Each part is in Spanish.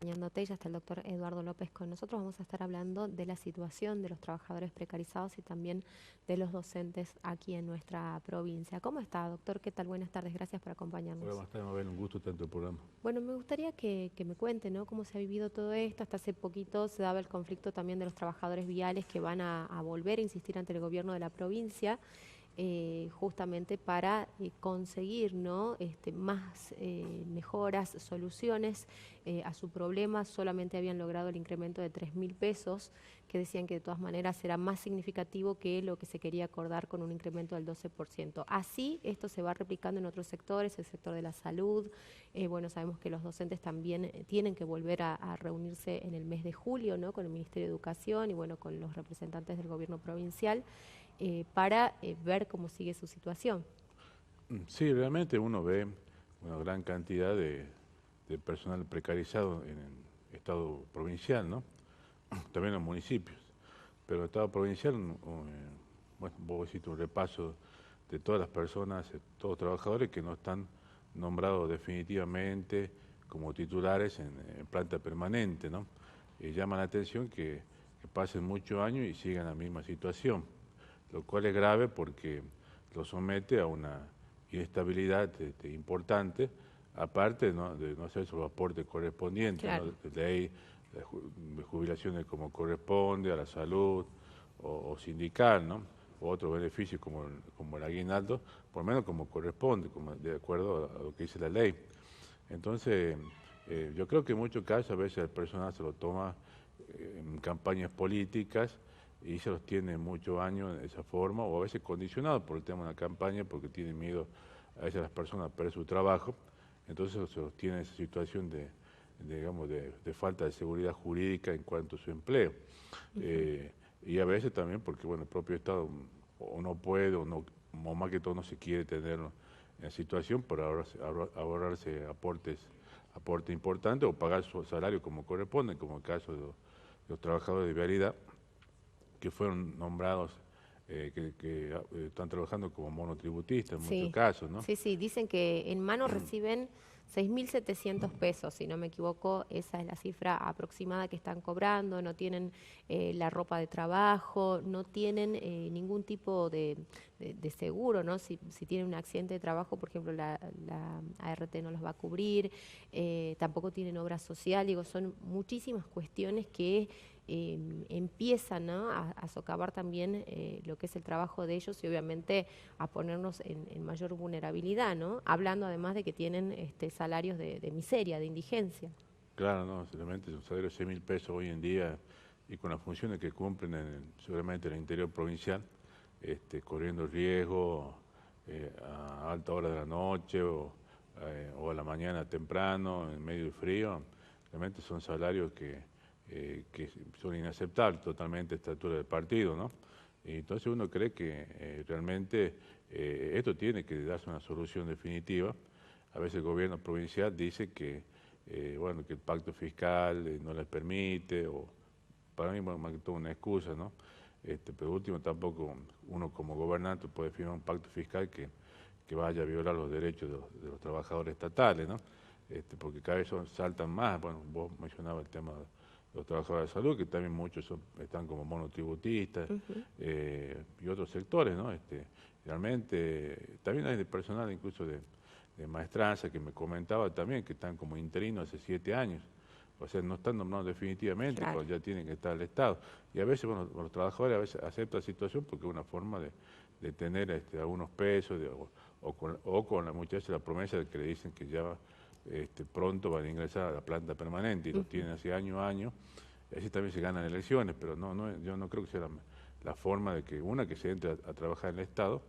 Acompañándote, ya está el doctor Eduardo López con nosotros. Vamos a estar hablando de la situación de los trabajadores precarizados y también de los docentes aquí en nuestra provincia. ¿Cómo está, doctor? ¿Qué tal? Buenas tardes, gracias por acompañarnos. Hola, buenas tardes, Mabel, un gusto tanto el programa. Bueno, me gustaría que me cuente, ¿no?, cómo se ha vivido todo esto. Hasta hace poquito se daba el conflicto también de los trabajadores viales que van a volver a insistir ante el gobierno de la provincia. Justamente para conseguir, ¿no?, más mejoras, soluciones a su problema. Solamente habían logrado el incremento de 3.000 pesos, que decían que de todas maneras era más significativo que lo que se quería acordar con un incremento del 12%. Así esto se va replicando en otros sectores, el sector de la salud. Bueno, sabemos que los docentes también tienen que volver a reunirse en el mes de julio, ¿no?, con el Ministerio de Educación y bueno, con los representantes del gobierno provincial. Para ver cómo sigue su situación. Sí, realmente uno ve una gran cantidad de personal precarizado en el estado provincial, ¿no? También en los municipios. Pero el estado provincial, bueno, vos hiciste un repaso de todas las personas, todos los trabajadores que no están nombrados definitivamente como titulares en planta permanente, ¿no? Llama la atención que pasen muchos años y sigan la misma situación, lo cual es grave porque lo somete a una inestabilidad importante, aparte, ¿no?, de no hacer su aporte correspondiente, Claro. ¿no?, de ley, de jubilaciones como corresponde, a la salud o sindical, ¿no?, o otros beneficios como el aguinaldo, por lo menos como corresponde, como de acuerdo a lo que dice la ley. Entonces, yo creo que en muchos casos a veces el personal se lo toma en campañas políticas y se los tiene muchos años de esa forma, o a veces condicionados por el tema de la campaña, porque tienen miedo a veces las personas a perder su trabajo, entonces se los tiene en esa situación digamos, de falta de seguridad jurídica en cuanto a su empleo. Y a veces también porque, bueno, el propio Estado o no puede, o más que todo no se quiere tenerlo en la situación para ahorrarse aportes importantes o pagar su salario como corresponde, como el caso de los trabajadores de vialidad, que fueron nombrados, que están trabajando como monotributistas en muchos Sí, casos, ¿no? sí, dicen que en mano reciben 6.700 pesos, si no me equivoco. Esa es la cifra aproximada que están cobrando. No tienen la ropa de trabajo, no tienen ningún tipo de seguro, ¿no? Si tienen un accidente de trabajo, por ejemplo, la ART no los va a cubrir. Tampoco tienen obra social. Digo, son muchísimas cuestiones que empiezan, ¿no?, a socavar también lo que es el trabajo de ellos y obviamente a ponernos en mayor vulnerabilidad, ¿no? Hablando además de que tienen salarios de miseria, de indigencia. Claro, no, seguramente un salario de 6.000 pesos hoy en día y con las funciones que cumplen seguramente en el interior provincial, corriendo riesgo a alta hora de la noche o a la mañana temprano, en medio del frío, realmente son salarios que son inaceptables totalmente a esta altura del partido, ¿no? Y entonces uno cree que realmente esto tiene que darse una solución definitiva. A veces el gobierno provincial dice que bueno, que el pacto fiscal no les permite, o para mí, bueno, más que todo una excusa, ¿no? Pero último, tampoco uno como gobernante puede firmar un pacto fiscal que vaya a violar los derechos de los trabajadores estatales, ¿no? Porque cada vez saltan más. Bueno, vos mencionabas el tema de los trabajadores de salud, que también muchos están como monotributistas, y otros sectores, ¿no? Realmente, también hay de personal incluso de maestranza que me comentaba también, que están como interinos hace 7 años. O sea, no están nombrados definitivamente, Claro. cuando ya tienen que estar al Estado. Y a veces, bueno, los trabajadores a veces aceptan la situación porque es una forma de tener algunos pesos, o con la muchacha la promesa de que le dicen que ya pronto van a ingresar a la planta permanente, y lo tienen hace años a años. Y así también se ganan elecciones, pero yo no creo que sea la forma de que se entre a trabajar en el Estado,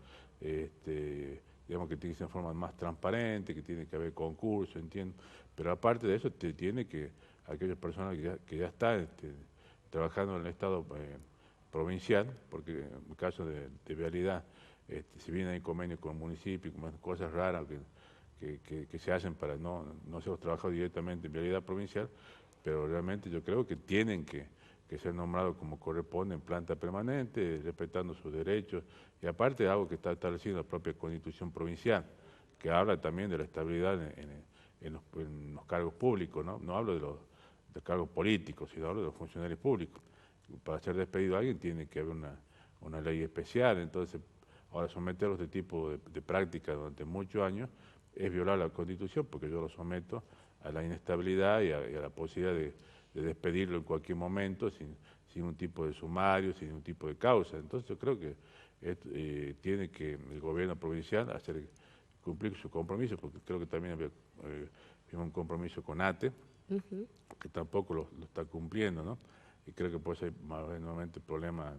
digamos que tiene que ser de forma más transparente, que tiene que haber concurso, entiendo. Pero aparte de eso, tiene que aquellas personas que ya están trabajando en el Estado provincial, porque en el caso de vialidad, si bien hay convenios con el municipio, como cosas raras que se hacen para no ser trabajadores directamente en vialidad provincial, pero realmente yo creo que tienen que ser nombrados como corresponde en planta permanente, respetando sus derechos, y aparte de algo que está establecido en la propia Constitución provincial, que habla también de la estabilidad en los cargos públicos, ¿no? No hablo de cargos políticos, y hablo de los funcionarios públicos. Para ser despedido a alguien tiene que haber una ley especial, entonces ahora someterlo a este tipo de práctica durante muchos años es violar la Constitución, porque yo lo someto a la inestabilidad y a la posibilidad de despedirlo en cualquier momento sin un tipo de sumario, sin un tipo de causa. Entonces yo creo que tiene que el gobierno provincial cumplir su compromiso, porque creo que también había un compromiso con ATE, que tampoco lo está cumpliendo, ¿no? Y creo que puede ser nuevamente problemas,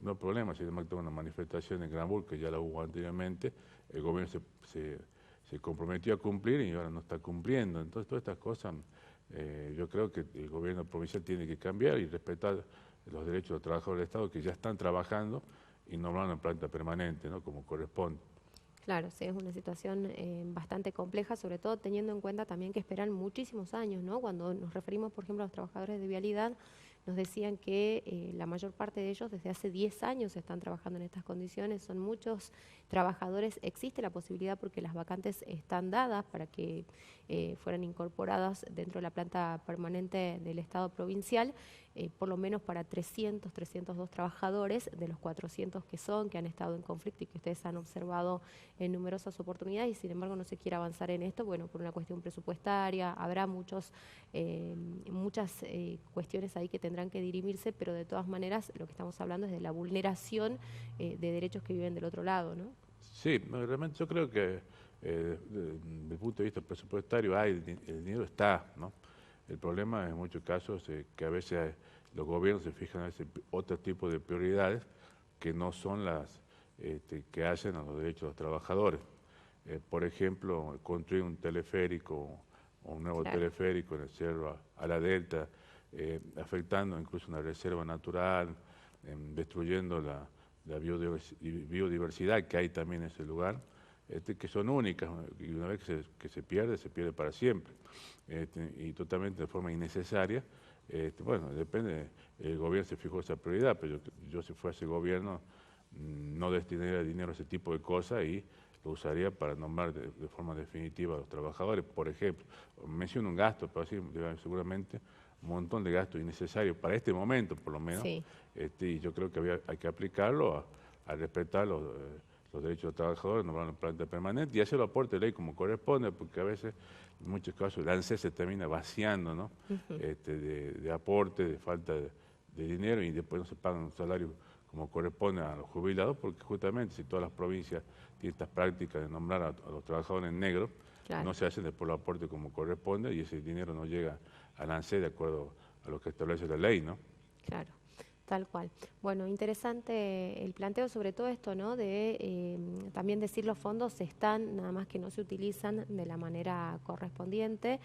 no problemas, sino más una manifestación en Granburg, que ya la hubo anteriormente, el gobierno se comprometió a cumplir y ahora no está cumpliendo. Entonces todas estas cosas, yo creo que el gobierno provincial tiene que cambiar y respetar los derechos de los trabajadores del Estado que ya están trabajando y no van en planta permanente, ¿no? Como corresponde. Claro, sí, es una situación bastante compleja, sobre todo teniendo en cuenta también que esperan muchísimos años, ¿no? Cuando nos referimos, por ejemplo, a los trabajadores de vialidad, nos decían que la mayor parte de ellos desde hace 10 años están trabajando en estas condiciones, son muchos trabajadores, existe la posibilidad porque las vacantes están dadas para que fueran incorporadas dentro de la planta permanente del Estado provincial, por lo menos para 300, 302 trabajadores de los 400 que han estado en conflicto y que ustedes han observado en numerosas oportunidades, y sin embargo no se quiere avanzar en esto, bueno, por una cuestión presupuestaria, habrá muchas cuestiones ahí que tendrán que dirimirse, pero de todas maneras lo que estamos hablando es de la vulneración de derechos que viven del otro lado, ¿no? Sí, realmente yo creo que desde el punto de vista presupuestario el dinero está, ¿no? El problema en muchos casos es que a veces los gobiernos se fijan en otro tipo de prioridades que no son las que hacen a los derechos de los trabajadores. Por ejemplo, construir un teleférico o un nuevo teleférico en el cerro a la delta, afectando incluso una reserva natural, destruyendo la biodiversidad que hay también en ese lugar, que son únicas, y una vez que se pierde para siempre, y totalmente de forma innecesaria. Bueno, depende, el gobierno se fijó esa prioridad, pero yo si fuese gobierno no destinaría dinero a ese tipo de cosas y lo usaría para nombrar de forma definitiva a los trabajadores. Por ejemplo, menciono un gasto, pero así seguramente un montón de gastos innecesarios para este momento, por lo menos, Sí. y yo creo que hay que aplicarlo a respetar los derechos de los trabajadores, nombrar una planta permanente y hacerlo aporte de ley como corresponde, porque a veces, en muchos casos, el ANSES se termina vaciando, ¿no? De aporte, de falta de dinero, y después no se pagan un salario como corresponde a los jubilados, porque justamente si todas las provincias tienen estas prácticas de nombrar a los trabajadores en negro, no se hacen después los aportes como corresponde y ese dinero no llega al ANSES de acuerdo a lo que establece la ley, ¿no? Claro, tal cual. Bueno, interesante el planteo sobre todo esto, ¿no? De también decir los fondos están, nada más que no se utilizan de la manera correspondiente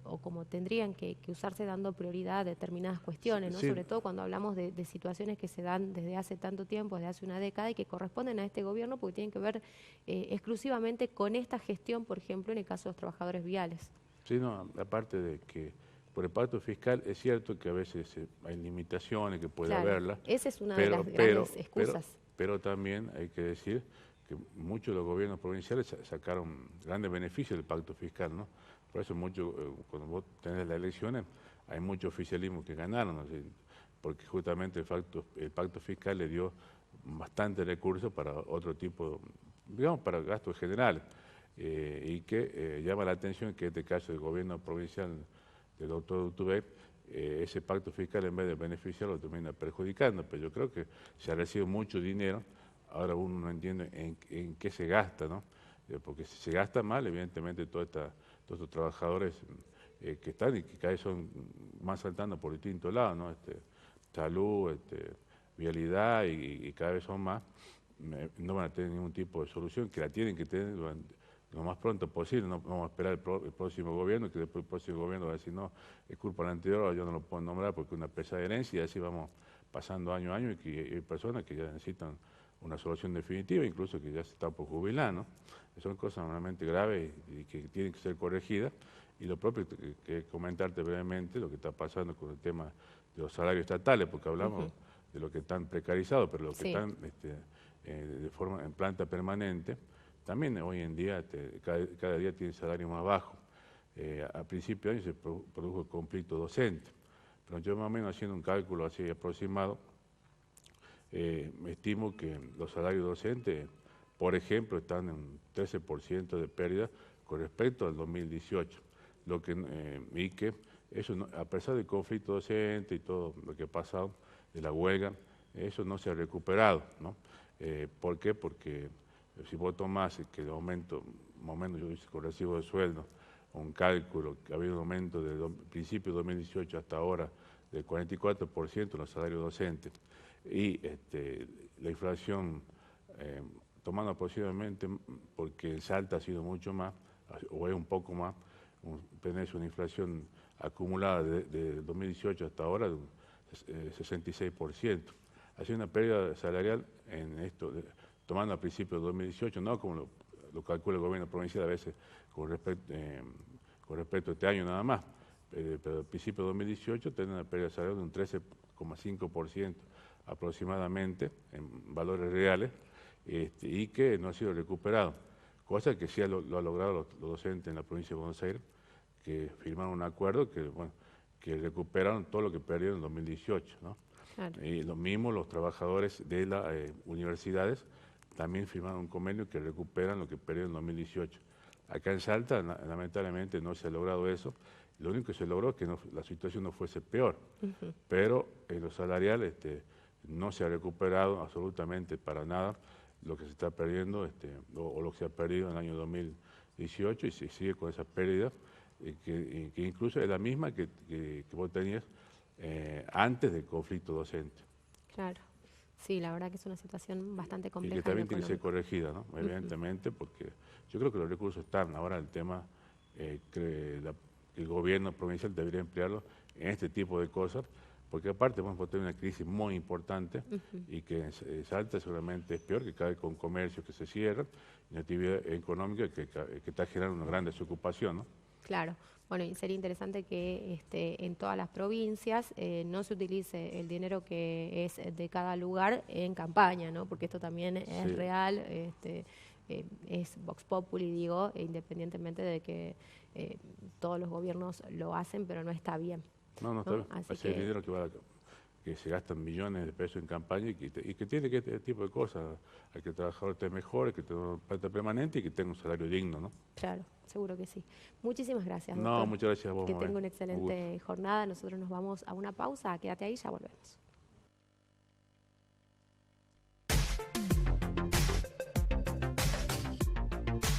o como tendrían que usarse, dando prioridad a determinadas cuestiones, ¿no? Sí, Sobre todo cuando hablamos de situaciones que se dan desde hace tanto tiempo, desde hace una década, y que corresponden a este gobierno porque tienen que ver exclusivamente con esta gestión, por ejemplo, en el caso de los trabajadores viales. sí, no, aparte de que por el pacto fiscal es cierto que a veces hay limitaciones que puede Claro, haberlas, esa es una de pero, las pero, grandes pero, excusas. pero también hay que decir que muchos de los gobiernos provinciales sacaron grandes beneficios del pacto fiscal, ¿no? Por eso cuando vos tenés las elecciones, hay mucho oficialismo que ganaron, ¿no? Porque justamente el pacto fiscal le dio bastante recursos para otro tipo, digamos, para gastos generales, y que llama la atención que en este caso el gobierno provincial del doctor Urtubey, ese pacto fiscal en vez de beneficiarlo lo termina perjudicando, pero yo creo que se ha recibido mucho dinero, ahora uno no entiende en qué se gasta, ¿no? Porque si se gasta mal, evidentemente todos estos trabajadores que están y que cada vez van saltando por distintos lados, ¿no? Salud, vialidad y cada vez son más, no van a tener ningún tipo de solución, que la tienen que tener lo más pronto posible, no vamos a esperar el próximo gobierno, que después el próximo gobierno va a decir, no, es culpa del anterior, yo no lo puedo nombrar porque es una pesada herencia, y así vamos pasando año a año, y que hay personas que ya necesitan una solución definitiva, incluso que ya se están por jubilar, ¿no? Son cosas realmente graves y que tienen que ser corregidas, y lo propio que comentarte brevemente lo que está pasando con el tema de los salarios estatales, porque hablamos de lo que están precarizados, pero los que están de forma en planta permanente, también hoy en día cada día tiene salario más bajo. A principio de año se produjo el conflicto docente, pero yo más o menos haciendo un cálculo así aproximado, me estimo que los salarios docentes, por ejemplo, están en un 13% de pérdida con respecto al 2018, y que eso, a pesar del conflicto docente y todo lo que ha pasado, de la huelga, eso no se ha recuperado, ¿no? ¿Por qué? Porque si vos tomás que el aumento, más o menos yo hice con recibo de sueldo, un cálculo, que ha habido un aumento desde el principio de 2018 hasta ahora del 44% en los salarios docentes, y la inflación, tomando aproximadamente, porque en Salta ha sido mucho más, o es un poco más, tenés una inflación acumulada de 2018 hasta ahora de un 66%. Ha sido una pérdida salarial en esto, tomando a principios de 2018, no como lo calcula el gobierno provincial a veces con respecto a este año nada más, pero al principio de 2018 tiene una pérdida salarial de un 13,5% aproximadamente en valores reales, y que no ha sido recuperado, cosa que sí lo ha logrado los docentes en la provincia de Buenos Aires, que firmaron un acuerdo que recuperaron todo lo que perdieron en 2018, ¿no? Claro. Y lo mismo los trabajadores de las universidades también firmaron un convenio que recuperan lo que perdieron en 2018. Acá en Salta, lamentablemente, no se ha logrado eso. Lo único que se logró es que la situación no fuese peor, pero en lo salarial no se ha recuperado absolutamente para nada lo que se está perdiendo o lo que se ha perdido en el año 2018, y se sigue con esa pérdida, que incluso es la misma que vos tenías antes del conflicto docente. Claro, sí, la verdad que es una situación bastante Y compleja. que en lo también tiene que ser económico. corregida, ¿no? Evidentemente, porque yo creo que los recursos están. Ahora el tema que el gobierno provincial debería emplearlo en este tipo de cosas, porque aparte vamos a tener una crisis muy importante y que en Salta seguramente es peor, que cae con comercios que se cierran, y una actividad económica que está generando una gran desocupación, ¿no? Claro, bueno, y sería interesante que en todas las provincias no se utilice el dinero que es de cada lugar en campaña, ¿no? Porque esto también es Sí. real, es Vox Populi, digo, independientemente de que todos los gobiernos lo hacen, pero no está bien, No está ¿no? bien. Así Ese que, dinero que se gastan millones de pesos en campaña, y que tiene que este tipo de cosas. Hay que el trabajador esté mejor, que tenga una plata permanente y que tenga un salario digno, ¿no? claro, seguro que sí. Muchísimas gracias, No, doctor. muchas gracias a vos, Que Mabel. tenga una Un gusto. excelente jornada. Nosotros nos vamos a una pausa. Quédate ahí, ya volvemos.